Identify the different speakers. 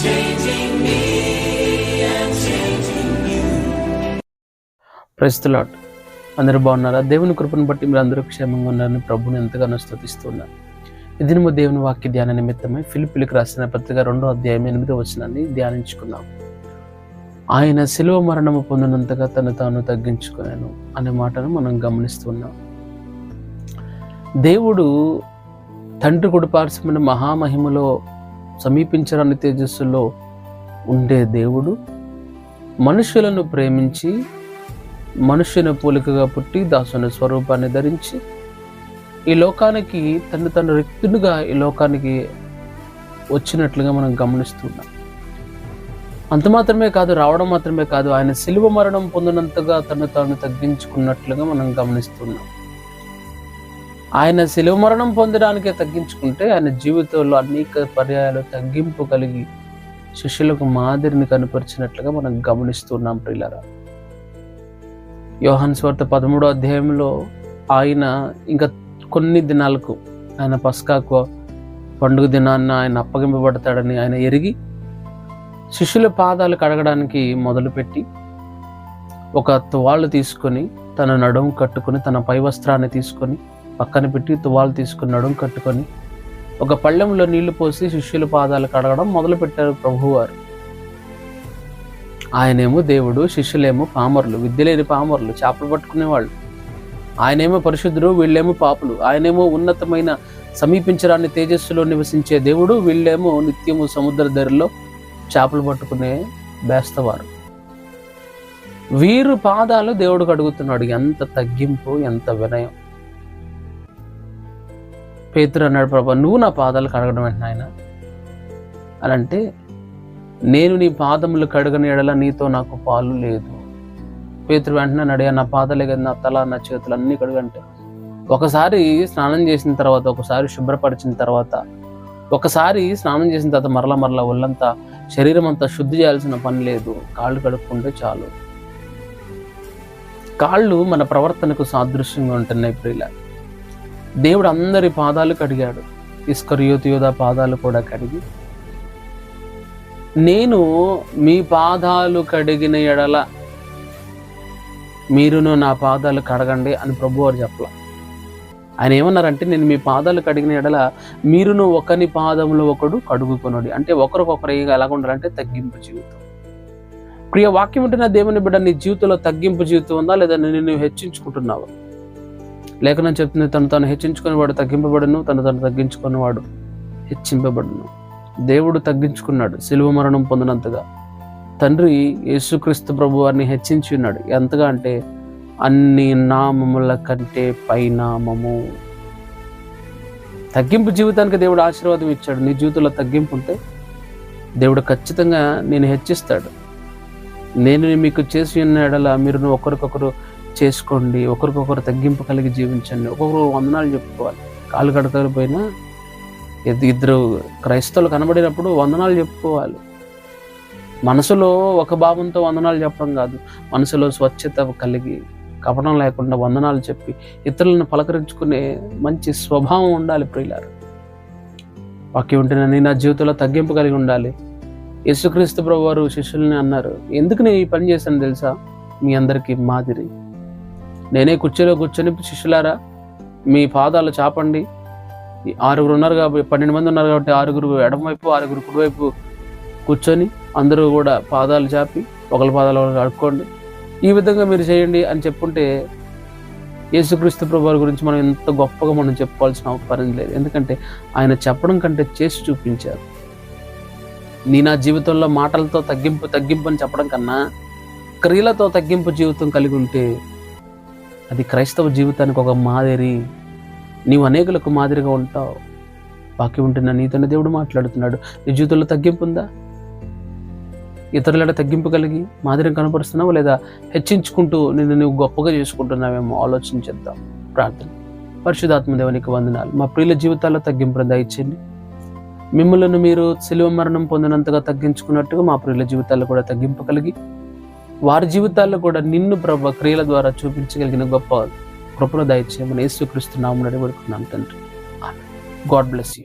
Speaker 1: Praise the lord. అందరూ బాగున్నారా? దేవుని కృపను బట్టి మీరు అందరూ క్షేమంగా ఉన్నారని ప్రభుని ఎంతగానో స్తుతిస్తున్నారు. ఈ దినము దేవుని వాక్య ధ్యాన నిమిత్తమై ఫిలిప్పీయులకు రాసిన పత్రిక 2వ అధ్యాయం 8వ వచనాన్ని ధ్యానించుకుందాం. ఆయన శిలువ మరణము పొందినంతగా తను తాను తగ్గించుకున్నాను అనే మాటను మనం గమనిస్తున్నాం. దేవుడు తండ్రి కుడిపార్శ్వమైన మహామహిమలో సమీపించరాని తేజస్సులో ఉండే దేవుడు మనుషులను ప్రేమించి మనుష్యుని పోలికగా పుట్టి దాసుని స్వరూపాన్ని ధరించి ఈ లోకానికి తను రిక్తుడుగా ఈ లోకానికి వచ్చినట్లుగా మనం గమనిస్తున్నాం. అంత మాత్రమే కాదు, రావడం మాత్రమే కాదు, ఆయన శిలువ మరణం పొందినంతగా తను తాను తగ్గించుకున్నట్లుగా మనం గమనిస్తున్నాం. ఆయన శిలువ మరణం పొందడానికే తగ్గించుకుంటే ఆయన జీవితంలో అనేక పర్యాయాలు తగ్గింపు కలిగి శిష్యులకు మాదిరిని కనపరిచినట్లుగా మనం గమనిస్తున్నాం. ప్రియులారా, యోహాను సువార్త 13వ అధ్యాయంలో ఆయన ఇంకా కొన్ని దినాలకు ఆయన పస్కాకు పండుగ దినాన్న ఆయన అప్పగింపబడతాడని ఆయన ఎరిగి శిష్యుల పాదాలు కడగడానికి మొదలుపెట్టి ఒక తువాళ్ళు తీసుకొని తన నడుము కట్టుకొని తన పై వస్త్రాన్ని తీసుకొని పక్కన పెట్టి తువాలు తీసుకొని నడుము కట్టుకొని ఒక పళ్ళెంలో నీళ్లు పోసి శిష్యుల పాదాలు కడగడం మొదలుపెట్టారు ప్రభువారు. ఆయనేమో దేవుడు, శిష్యులేమో పామరులు, విద్య లేని పామరులు, చేపలు పట్టుకునేవాళ్ళు. ఆయనేమో పరిశుద్ధుడు, వీళ్ళేమో పాపులు. ఆయనేమో ఉన్నతమైన సమీపించరాని తేజస్సులో నివసించే దేవుడు, వీళ్ళేమో నిత్యము సముద్ర ధరలో చేపలు పట్టుకునే బేస్తవారు. వీరు పాదాలు దేవుడు కడుగుతున్నాడు. ఎంత తగ్గింపు, ఎంత వినయం. పేతురు అన్నాడు, ప్రభా నువ్వు నా పాదాలు కడగడం అంటే ఆయన అని అంటే, నేను నీ పాదములు కడగని ఎడల నీతో నాకు పాలు లేదు. పేతురు వెంటనే అడిగా, నా పాదాలే కదా, నా తల నా చేతులు అన్నీ కడుగంటే, ఒకసారి స్నానం చేసిన తర్వాత, ఒకసారి శుభ్రపరిచిన తర్వాత, ఒకసారి స్నానం చేసిన తర్వాత మరలా ఒళ్ళంతా శరీరం అంతా శుద్ధి చేయాల్సిన పని లేదు. కాళ్ళు కడుక్కుంటే చాలు. కాళ్ళు మన ప్రవర్తనకు సాదృశ్యంగా ఉంటున్నాయి. ప్రియుల, దేవుడు అందరి పాదాలు కడిగాడు. ఇస్కరియోతు యోధా పాదాలు కూడా కడిగి, నేను మీ పాదాలు కడిగిన ఎడల మీరును నా పాదాలు కడగండి అని ప్రభువారు చెప్పలా. ఆయన ఏమన్నారంటే, నేను మీ పాదాలు కడిగిన ఎడల మీరును ఒకని పాదములో ఒకడు కడుగుకొనుడి. అంటే ఒకరికొకరు ఎలాగ ఉండాలంటే తగ్గింపు జీవితం. ప్రియ వాక్యం ఉంటున్న దేవుని బిడ్డ, నీ జీవితంలో తగ్గింపు జీవితం ఉందా, లేదా నేను హెచ్చించుకుంటున్నావా? లేఖనం చెప్తుంది, తను హెచ్చించుకునేవాడు తగ్గింపబడును, తను తగ్గించుకునేవాడు హెచ్చింపబడును. దేవుడు తగ్గించుకున్నాడు శిలువ మరణం పొందినంతగా. తండ్రి యేసుక్రీస్తు ప్రభు వారిని హెచ్చించి ఉన్నాడు. ఎంతగా అంటే అన్ని నామముల కంటే పైనామము. తగ్గింపు జీవితానికి దేవుడు ఆశీర్వాదం ఇచ్చాడు. నీ జీవితంలో తగ్గింపు ఉంటే దేవుడు ఖచ్చితంగా నేను హెచ్చిస్తాడు. నేను మీకు చేసి ఉన్న ఎడల మీరు ఒకరికొకరు చేసుకోండి, ఒకరికొకరు తగ్గింపు కలిగి జీవించండి. ఒక్కొక్కరు వందనాలు చెప్పుకోవాలి. కాళ్ళు కడకకపోయినా ఇద్దరు క్రైస్తవులు కనబడినప్పుడు వందనాలు చెప్పుకోవాలి. మనసులో ఒక భావంతో వందనాలు చెప్పడం కాదు, మనసులో స్వచ్ఛత కలిగి కపటం లేకుండా వందనాలు చెప్పి ఇతరులను పలకరించుకునే మంచి స్వభావం ఉండాలి. ప్రియులారు, వాక్యం ఉంటేనని నా జీవితంలో తగ్గింపు కలిగి ఉండాలి. యేసుక్రీస్తు ప్రభు వారు శిష్యుల్ని అన్నారు, ఎందుకు నేను ఈ పని చేశాను తెలుసా? మీ అందరికీ మాదిరి. నేనే కుర్చీలో కూర్చొని, శిష్యులారా మీ పాదాలు చాపండి. 6 ఉన్నారు కాబట్టి, 12 మంది ఉన్నారు కాబట్టి 6 ఎడమవైపు 6 కుడివైపు కూర్చొని అందరూ కూడా పాదాలు చాపి ఒకరి పాదాలు కడుక్కోండి, ఈ విధంగా మీరు చేయండి అని చెప్పుంటే యేసుక్రీస్తు ప్రభువారి గురించి మనం ఎంత గొప్పగా మనం చెప్పుకోవాల్సిన పని లేదు. ఎందుకంటే ఆయన చెప్పడం కంటే చేసి చూపించారు. నా జీవితంలో మాటలతో తగ్గింపు అని చెప్పడం కన్నా క్రియలతో తగ్గింపు జీవితం కలిగి ఉంటే అది క్రైస్తవ జీవితానికి ఒక మాదిరి. నీవు అనేకులకు మాదిరిగా ఉంటావు. వాక్యం ఉంటున్నా నీతోనే దేవుడు మాట్లాడుతున్నాడు. నీ జీవితంలో తగ్గింపు ఉందా? ఇతరుల తగ్గింపు కలిగి మాదిరిని కనపరుస్తున్నావు, లేదా హెచ్చించుకుంటూ నువ్వు గొప్పగా చేసుకుంటున్నావేమో ఆలోచించేద్దాం. ప్రార్థన. పరిశుద్ధాత్మ దేవునికి వందనాలు. మా ప్రియుల జీవితాల్లో తగ్గింపును దయచేయండి. మిమ్మల్ని మీరు శిలువ మరణం పొందినంతగా తగ్గించుకున్నట్టుగా మా ప్రియుల జీవితాల్లో కూడా తగ్గింపు కలిగి వారి జీవితాల్లో కూడా నిన్ను ప్రభు క్రియల ద్వారా చూపించగలిగిన గొప్ప కృపను దయచేయమని యేసుక్రీస్తు నామమున వేడుకుంటున్నాను తండ్రి. God bless you.